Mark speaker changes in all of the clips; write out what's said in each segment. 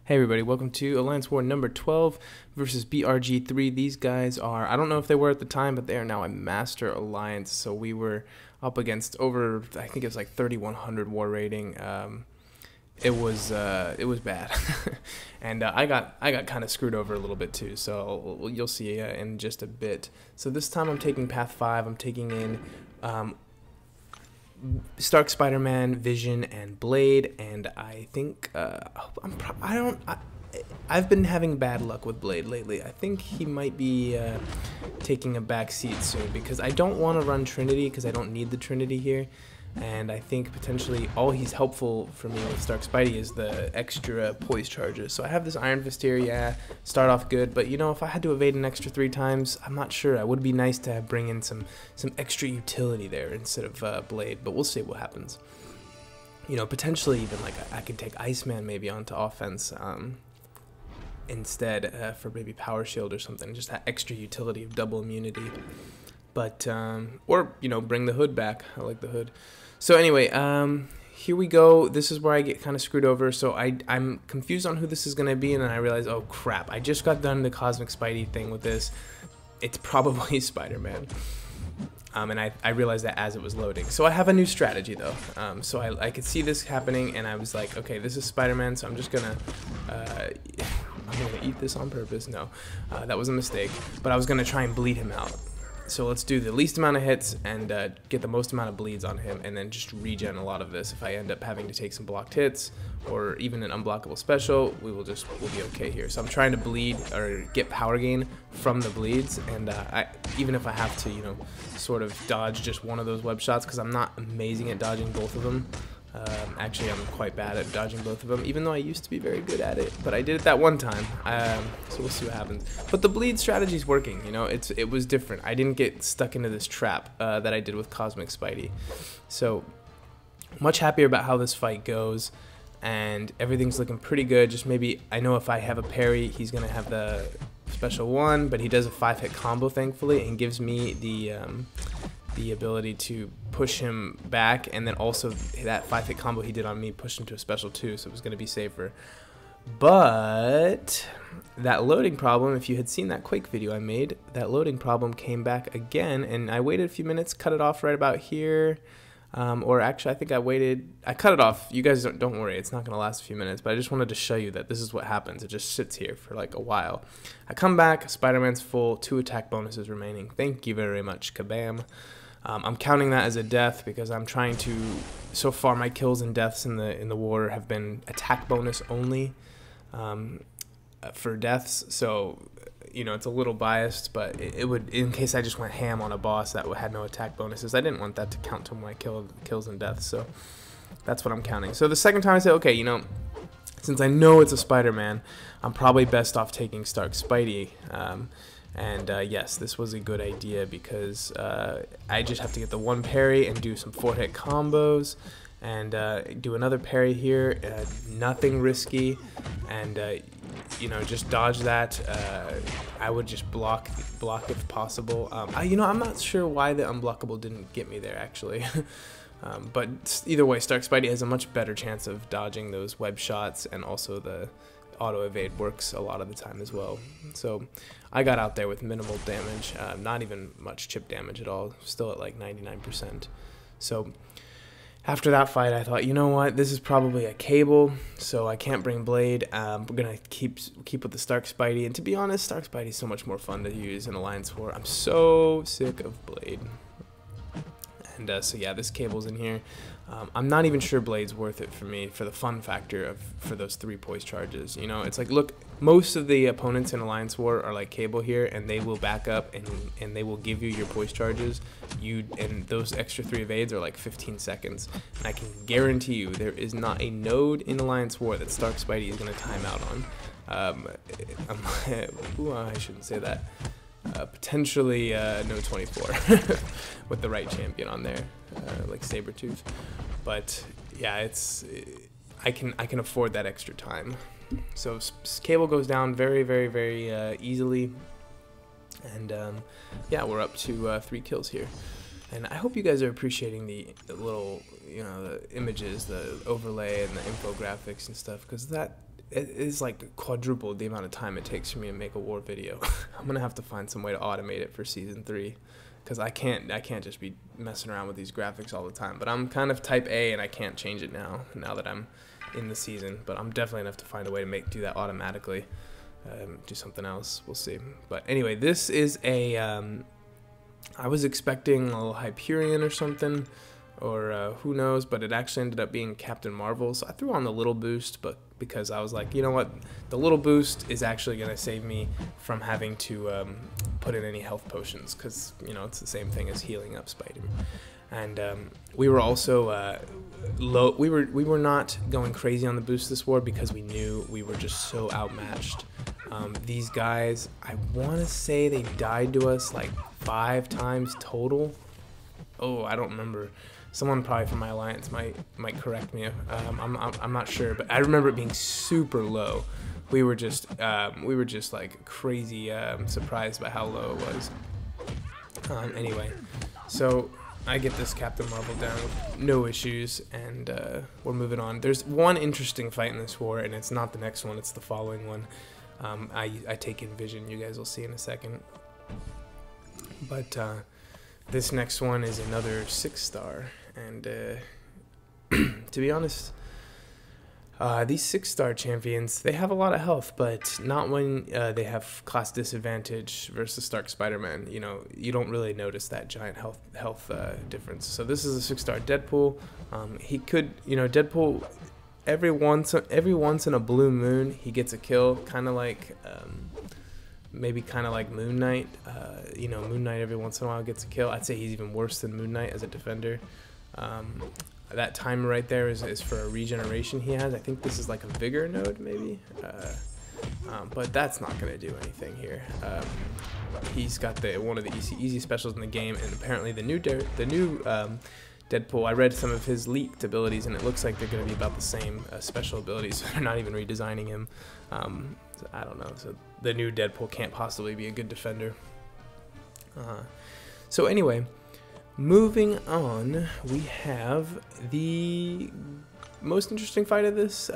Speaker 1: Hey everybody, welcome to Alliance War number 12 versus BRG-3. These guys are, I don't know if they were at the time, but they are now a Master Alliance. So we were up against over, I think it was like 3,100 war rating. It was bad, and I got kind of screwed over a little bit too. So you'll see in just a bit. So this time I'm taking Path 5. I'm taking in Stark, Spider-Man, Vision, and Blade, and I think I've been having bad luck with Blade lately. I think he might be taking a back seat soon because I don't want to run Trinity because I don't need the Trinity here. And I think potentially all he's helpful for me with Stark Spidey is the extra poise charges. So I have this Iron Fist here, yeah, start off good, but you know, if I had to evade an extra 3 times, I'm not sure. It would be nice to bring in some extra utility there instead of Blade, but we'll see what happens. You know, potentially even like I could take Iceman maybe onto offense instead for maybe Power Shield or something, just that extra utility of double immunity. But, or, you know, bring the Hood back. I like the Hood. So anyway, here we go. This is where I get kind of screwed over. So I'm confused on who this is going to be, and then I realize, oh crap, I just got done the Cosmic Spidey thing with this. It's probably Spider-Man. And I realized that as it was loading. So I have a new strategy though. So I could see this happening, and I was like, okay, this is Spider-Man, so I'm just gonna I'm gonna eat this on purpose. No, that was a mistake. But I was gonna try and bleed him out. So let's do the least amount of hits and get the most amount of bleeds on him, and then just regen a lot of this. If I end up having to take some blocked hits or even an unblockable special, we'll be okay here. So I'm trying to bleed or get power gain from the bleeds, and even if I have to, you know, sort of dodge just one of those web shots, because I'm not amazing at dodging both of them. Actually, I'm quite bad at dodging both of them, even though I used to be very good at it. But I did it that one time, so we'll see what happens. But the bleed strategy is working. You know, it was different. I didn't get stuck into this trap that I did with Cosmic Spidey. So much happier about how this fight goes, and everything's looking pretty good. Just maybe I know if I have a parry, he's gonna have the special one, but he does a 5-hit combo, thankfully, and gives me the ability to push him back, and then also that 5-hit combo he did on me pushed him to a special 2, so it was going to be safer. But that loading problem, if you had seen that Quake video I made, that loading problem came back again, and I waited a few minutes, cut it off right about here. Or actually, I think I cut it off. You guys don't worry, it's not going to last a few minutes, but I just wanted to show you that this is what happens. It just sits here for like a while. I come back, Spider-Man's full, 2 attack bonuses remaining. Thank you very much, kabam. I'm counting that as a death because I'm trying to, so far my kills and deaths in the war have been attack bonus only for deaths, so you know, it's a little biased, but it would, in case I just went ham on a boss that had no attack bonuses, I didn't want that to count to my kills and deaths, so that's what I'm counting. So the second time I said, okay, you know, since I know it's a Spider-Man, I'm probably best off taking Stark Spidey. And yes, this was a good idea because I just have to get the 1 parry and do some 4-hit combos and do another parry here, nothing risky, and you know, just dodge that. I would just block if possible. You know, I'm not sure why the unblockable didn't get me there actually. But either way, Stark Spidey has a much better chance of dodging those web shots, and also the auto evade works a lot of the time as well. So I got out there with minimal damage, not even much chip damage at all, still at like 99%. So after that fight, I thought, you know what, this is probably a Cable, so I can't bring Blade. We're gonna keep with the Stark Spidey, and to be honest, Stark Spidey is so much more fun to use in Alliance War. I'm so sick of Blade. And so yeah, this Cable's in here. I'm not even sure Blade's worth it for me for the fun factor for those 3 poise charges. You know, it's like, look, most of the opponents in Alliance War are like Cable here, and they will back up and they will give you your poise charges. And those extra 3 evades are like 15 seconds. And I can guarantee you there is not a node in Alliance War that Stark Spidey is going to time out on. Ooh, I shouldn't say that. Potentially no 24 with the right champion on there, like Sabretooth. But yeah, I can afford that extra time. So Cable goes down very, very, very easily, and yeah, we're up to 3 kills here. And I hope you guys are appreciating the little, you know, the images, the overlay, and the infographics and stuff, because that it is like quadrupled the amount of time it takes for me to make a war video. I'm gonna have to find some way to automate it for season 3, because I can't just be messing around with these graphics all the time. But I'm kind of type A, and I can't change it now that I'm in the season. But I'm definitely gonna have to find a way to do that automatically. Do something else. We'll see. But anyway, this is a. I was expecting a little Hyperion or something, or who knows, but it actually ended up being Captain Marvel. So I threw on the little boost, but because I was like, you know what, the little boost is actually going to save me from having to put in any health potions, because, you know, it's the same thing as healing up Spidey. And we were also low. We were not going crazy on the boost this war because we knew we were just so outmatched. These guys, I want to say they died to us like 5 times total. Oh, I don't remember. Someone probably from my alliance might correct me. I'm not sure, but I remember it being super low. We were just like crazy surprised by how low it was. Anyway, so I get this Captain Marvel down with no issues, and we're moving on. There's one interesting fight in this war, and it's not the next one, it's the following one. I take in Vision, you guys will see in a second. But this next one is another 6-star, and to be honest, these 6-star champions, they have a lot of health, but not when they have class disadvantage versus Stark Spider-Man. You know, you don't really notice that giant health difference. So this is a 6-star Deadpool. He could, you know, Deadpool, every once in a blue moon, he gets a kill, kind of like maybe kind of like Moon Knight. You know, Moon Knight every once in a while gets a kill. I'd say he's even worse than Moon Knight as a defender. That timer right there is for a regeneration he has. I think this is like a vigor node maybe, but that's not going to do anything here. He's got one of the easy specials in the game, and apparently the new Deadpool, I read some of his leaked abilities, and it looks like they're going to be about the same special abilities. They're not even redesigning him. So I don't know. So the new Deadpool can't possibly be a good defender. So anyway, moving on, we have the most interesting fight of this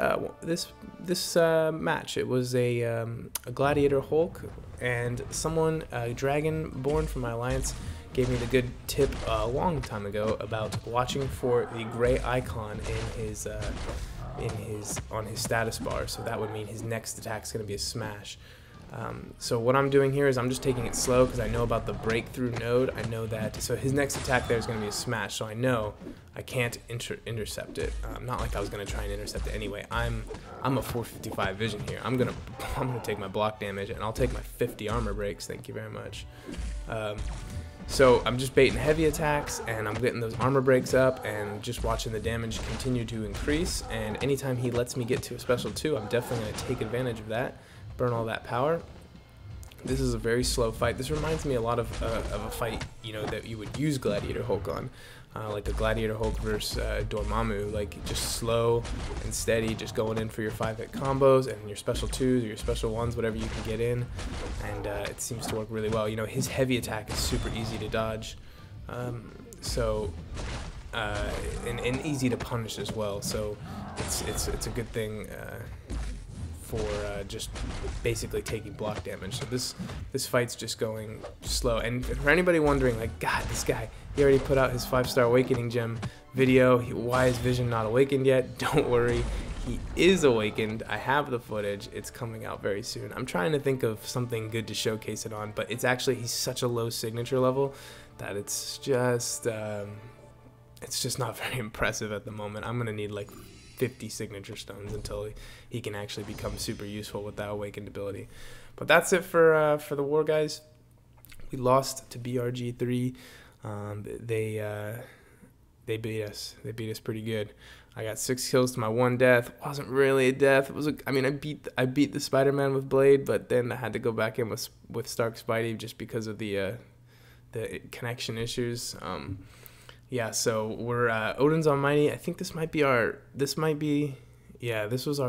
Speaker 1: match. It was a Gladiator Hulk, and someone, a dragon born from my alliance, gave me the good tip a long time ago about watching for the gray icon on his status bar. So that would mean his next attack is going to be a smash. So what I'm doing here is I'm just taking it slow because I know about the breakthrough node. I know that, so his next attack there is going to be a smash, so I know I can't intercept it. Not like I was going to try and intercept it anyway. I'm a 455 vision here. I'm gonna take my block damage, and I'll take my 50 armor breaks. Thank you very much. So I'm just baiting heavy attacks, and I'm getting those armor breaks up, and just watching the damage continue to increase. And anytime he lets me get to a special 2, I'm definitely going to take advantage of that. Burn all that power. This is a very slow fight. This reminds me a lot of a fight, you know, that you would use Gladiator Hulk on, like a Gladiator Hulk versus Dormammu, like just slow and steady, just going in for your 5-hit combos and your special 2s or your special 1s, whatever you can get in, and it seems to work really well. You know, his heavy attack is super easy to dodge, and easy to punish as well. So it's a good thing for just basically taking block damage. So this fight's just going slow. And for anybody wondering, like, God, this guy, he already put out his 5-star awakening gem video. Why is Vision not awakened yet? Don't worry, he is awakened. I have the footage. It's coming out very soon. I'm trying to think of something good to showcase it on, but it's actually, he's such a low signature level that it's just not very impressive at the moment. I'm gonna need like 50 signature stones until he can actually become super useful with that awakened ability. But that's it for the war, guys. We lost to BRG-3. They beat us. They beat us pretty good. I got 6 kills to my 1 death. It wasn't really a death. It was I beat the Spider-Man with Blade, but then I had to go back in with Stark Spidey just because of the connection issues. Yeah, so we're Odin's Almighty. I think this was our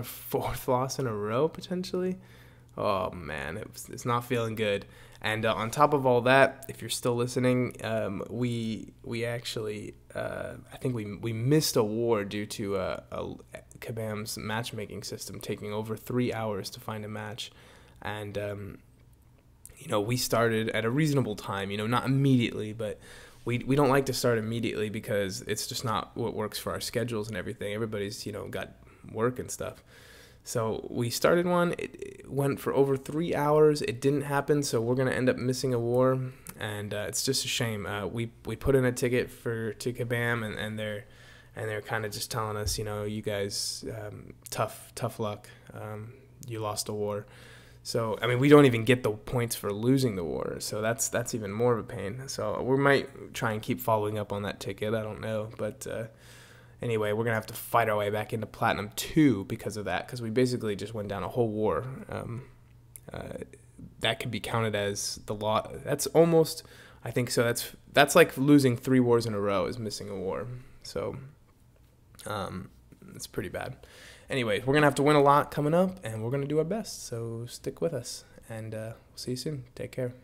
Speaker 1: 4th loss in a row, potentially. Oh, man, it's not feeling good. And on top of all that, if you're still listening, we actually, I think we missed a war due to Kabam's matchmaking system, taking over 3 hours to find a match. And, we started at a reasonable time, not immediately, but we don't like to start immediately because it's just not what works for our schedules and everything. Everybody's, got work and stuff. So we started one. It went for over 3 hours. It didn't happen, so we're gonna end up missing a war, and it's just a shame. We put in a ticket to Kabam, and they're kind of just telling us, you guys, tough luck. You lost a war. So I mean, we don't even get the points for losing the war. So that's even more of a pain. So we might try and keep following up on that ticket. I don't know, but. Anyway, we're going to have to fight our way back into Platinum 2 because of that, because we basically just went down a whole war. That could be counted as the law. That's almost, I think so. That's like losing 3 wars in a row is missing a war. So it's pretty bad. Anyway, we're going to have to win a lot coming up, and we're going to do our best. So stick with us, and we'll see you soon. Take care.